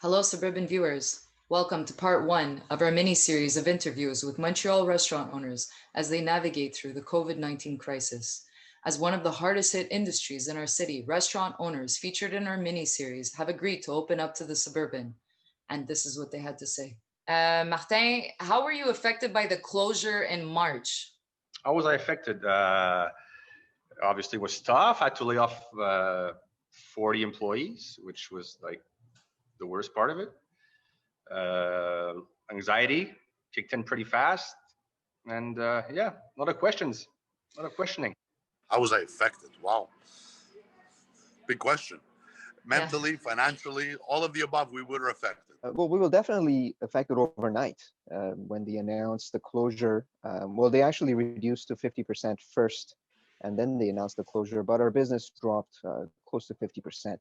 Hello, Suburban viewers. Welcome to part one of our mini series of interviews with Montreal restaurant owners as they navigate through the COVID-19 crisis. As one of the hardest hit industries in our city, restaurant owners featured in our mini series have agreed to open up to the Suburban. And this is what they had to say. Martin, how were you affected by the closure in March? How was I affected? Obviously, it was tough. I had to lay off 40 employees, which was like the worst part of it. Anxiety kicked in pretty fast, and yeah, a lot of questions, a lot of questioning. How was I affected? Wow. Big question. Yeah. Mentally, financially, all of the above, we were affected. Well, we were definitely affected overnight when they announced the closure. Well, they actually reduced to 50% first, and then they announced the closure, but our business dropped close to 50%.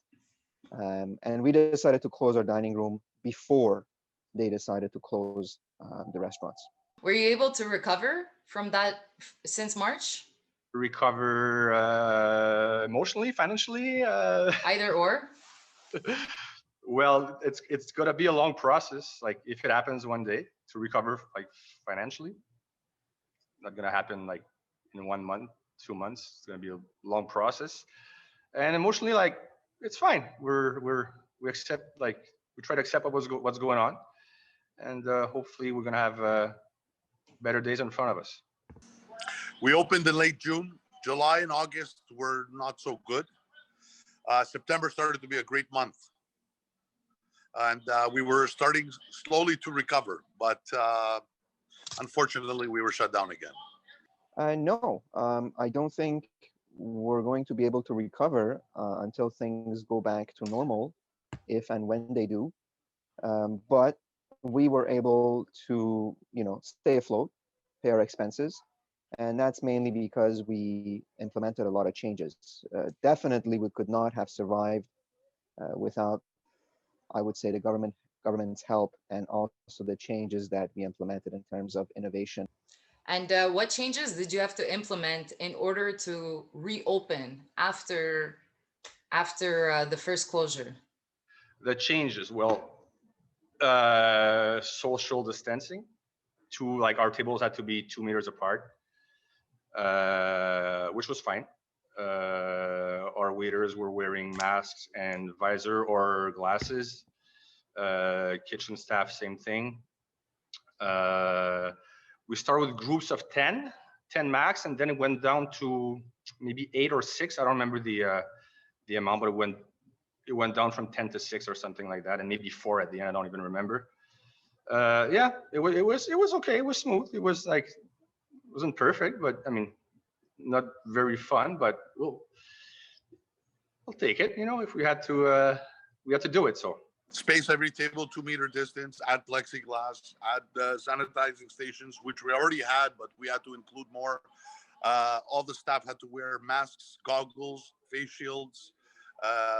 And we decided to close our dining room before they decided to close the restaurants. Were you able to recover from that since March? Recover emotionally, financially. Either or? Well, it's gonna be a long process. Like if it happens one day to recover, like financially, not gonna happen like in 1 month, 2 months. It's gonna be a long process. And emotionally, like it's fine. We accept, like we try to accept what's going on, and hopefully we're gonna have better days in front of us. We opened in late June. July and August were not so good. September started to be a great month. And we were starting slowly to recover, but unfortunately, we were shut down again. No, I don't think we're going to be able to recover until things go back to normal, if and when they do. But we were able to, stay afloat, pay our expenses, and that's mainly because we implemented a lot of changes. Definitely, we could not have survived without, I would say, the government's help and also the changes that we implemented in terms of innovation. And what changes did you have to implement in order to reopen after the first closure? The changes, well, social distancing. Like our tables had to be 2 meters apart, which was fine. Our waiters were wearing masks and visor or glasses. Kitchen staff, same thing. We started with groups of 10 max, and then it went down to maybe 8 or 6. I don't remember the amount, but it went down from 10 to 6 or something like that, and maybe 4 at the end. I don't even remember. Yeah, it was okay. It was smooth. It was like, it wasn't perfect, but I mean, not very fun. But we'll take it. If we had to do it. So. Space every table, 2 meter distance, add plexiglass, add sanitizing stations, which we already had, but we had to include more. All the staff had to wear masks, goggles, face shields.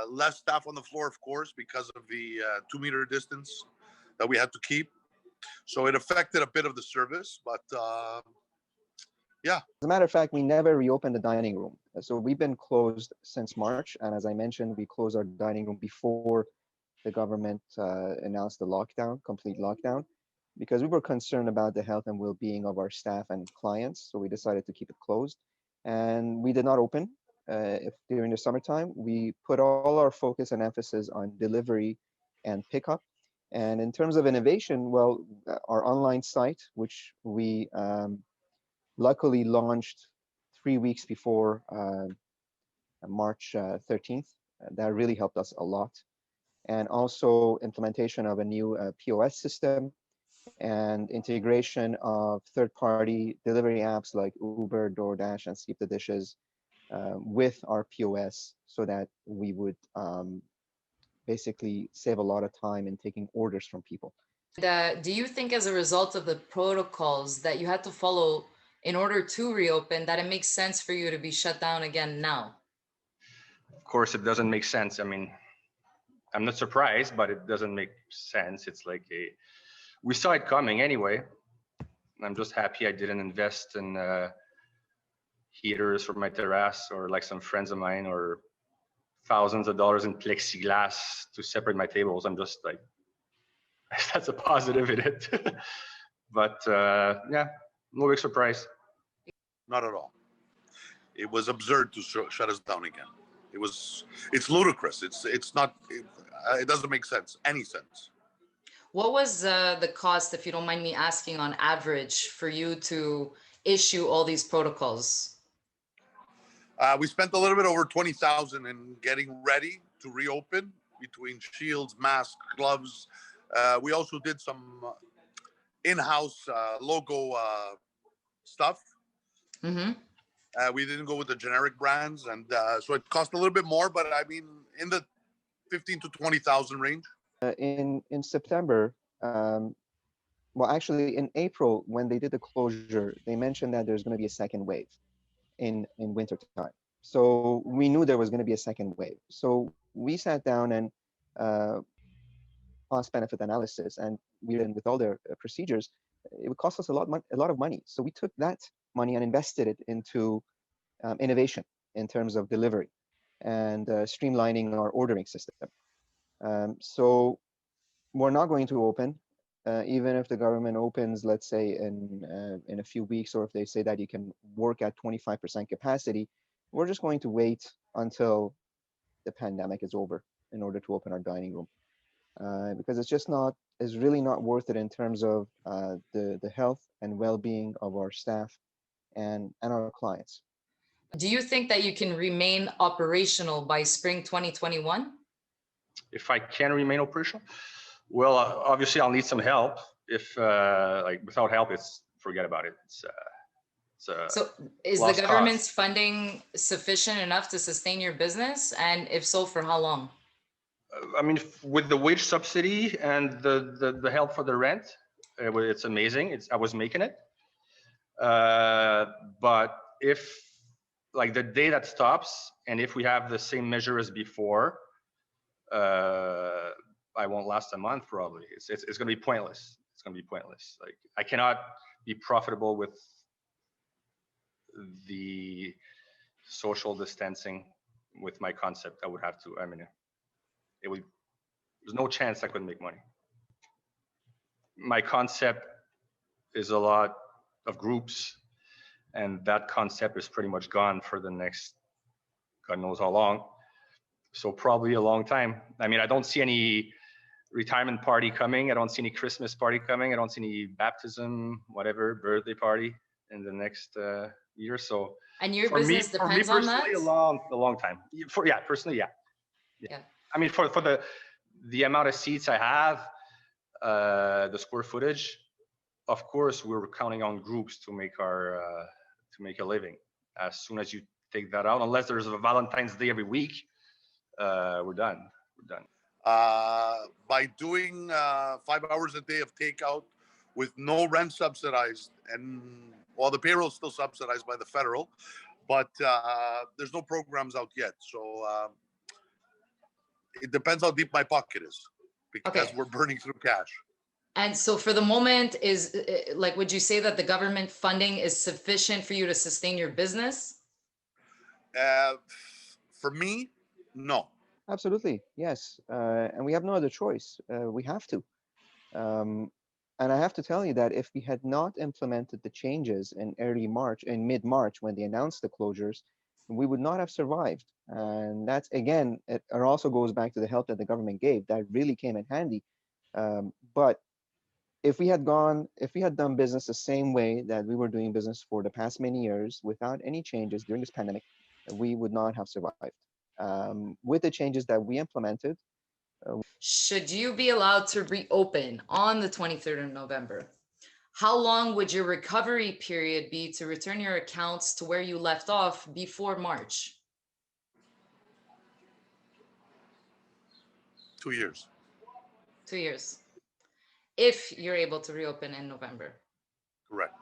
Less staff on the floor, of course, because of the 2 meter distance that we had to keep. So it affected a bit of the service, but yeah. As a matter of fact, we never reopened the dining room. So we've been closed since March. And as I mentioned, we closed our dining room before the government announced the lockdown, complete lockdown, because we were concerned about the health and well-being of our staff and clients. So we decided to keep it closed. And we did not open during the summertime. We put all our focus and emphasis on delivery and pickup. And in terms of innovation, well, our online site, which we luckily launched 3 weeks before March 13th, that really helped us a lot. And also implementation of a new POS system and integration of third-party delivery apps like Uber, DoorDash, and Skip the Dishes with our POS, so that we would basically save a lot of time in taking orders from people. Do you think, as a result of the protocols that you had to follow in order to reopen, that it makes sense for you to be shut down again now? Of course, it doesn't make sense. I mean, I'm not surprised, but it doesn't make sense. It's like we saw it coming anyway. I'm just happy I didn't invest in heaters for my terrace, or like some friends of mine, or thousands of dollars in plexiglass to separate my tables. I'm just like, That's a positive in it. But yeah, no big surprise. Not at all. It was absurd to shut us down again. It's ludicrous. It's not. It doesn't make sense. Any sense. What was the cost, if you don't mind me asking, on average for you to issue all these protocols? We spent a little bit over 20,000 in getting ready to reopen, between shields, masks, gloves. We also did some in-house logo stuff. Mm-hmm. We didn't go with the generic brands, and so it cost a little bit more. But I mean, in the 15 to 20,000 range. In September, well, actually in April, when they did the closure, they mentioned that there's going to be a second wave in winter time. So we knew there was going to be a second wave. So we sat down and cost benefit analysis, and we did with all their procedures. It would cost us a lot of money. So we took that money and invested it into innovation in terms of delivery and streamlining our ordering system. So we're not going to open, even if the government opens, let's say in a few weeks, or if they say that you can work at 25% capacity. We're just going to wait until the pandemic is over in order to open our dining room, because it's really not worth it in terms of the health and well-being of our staff and our clients. Do you think that you can remain operational by spring 2021? If I can remain operational, well, obviously I'll need some help. If like without help, it's forget about it. So is the government's funding sufficient enough to sustain your business? And if so, for how long? I mean, with the wage subsidy and the help for the rent, it's amazing. I was making it. But if like the day that stops, and if we have the same measure as before, I won't last a month probably. It's going to be pointless. It's going to be pointless. Like I cannot be profitable with the social distancing with my concept. I would have to. I mean, it would. There's no chance I could make money. My concept is a lot of groups, and that concept is pretty much gone for the next God knows how long. So probably a long time. I mean, I don't see any retirement party coming. I don't see any Christmas party coming. I don't see any baptism, whatever, birthday party in the next year. So and your business depends on that? A long time. Personally, yeah. I mean, for the amount of seats I have, the square footage, of course, we're counting on groups to make a living. As soon as you take that out, unless there's a Valentine's Day every week, we're done. By doing 5 hours a day of takeout with no rent subsidized, and well, the payroll is still subsidized by the federal, but there's no programs out yet. So it depends how deep my pocket is, because we're burning through cash. And so for the moment, would you say that the government funding is sufficient for you to sustain your business? For me, no. Absolutely, yes. And we have no other choice. We have to. And I have to tell you that if we had not implemented the changes in mid-March, when they announced the closures, we would not have survived. And that's, again, it also goes back to the help that the government gave. That really came in handy. But if we had done business the same way that we were doing business for the past many years, without any changes during this pandemic, we would not have survived. With the changes that we implemented. Should you be allowed to reopen on the 23rd of November, how long would your recovery period be to return your accounts to where you left off before March? 2 years. 2 years. If you're able to reopen in November. Correct.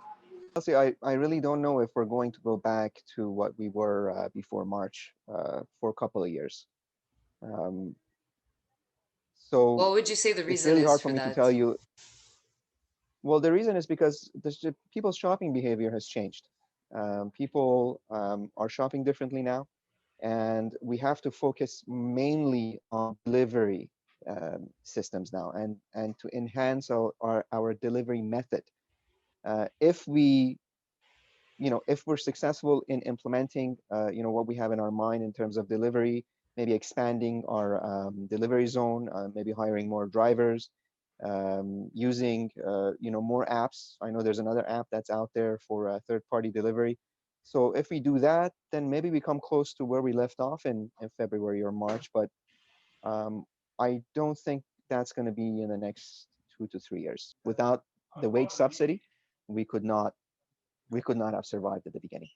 Honestly, I really don't know if we're going to go back to what we were before March for a couple of years. So what would you say the reason it's really hard is for me that? to tell you. Well, the reason is because people's shopping behavior has changed. People are shopping differently now, and we have to focus mainly on delivery systems now, and to enhance our delivery method. If we, if we're successful in implementing, what we have in our mind in terms of delivery, maybe expanding our delivery zone, maybe hiring more drivers, using, more apps. I know there's another app that's out there for third-party delivery. So if we do that, then maybe we come close to where we left off in February or March. But um, I don't think that's going to be in the next 2 to 3 years. Without the wage subsidy, we could not have survived at the beginning.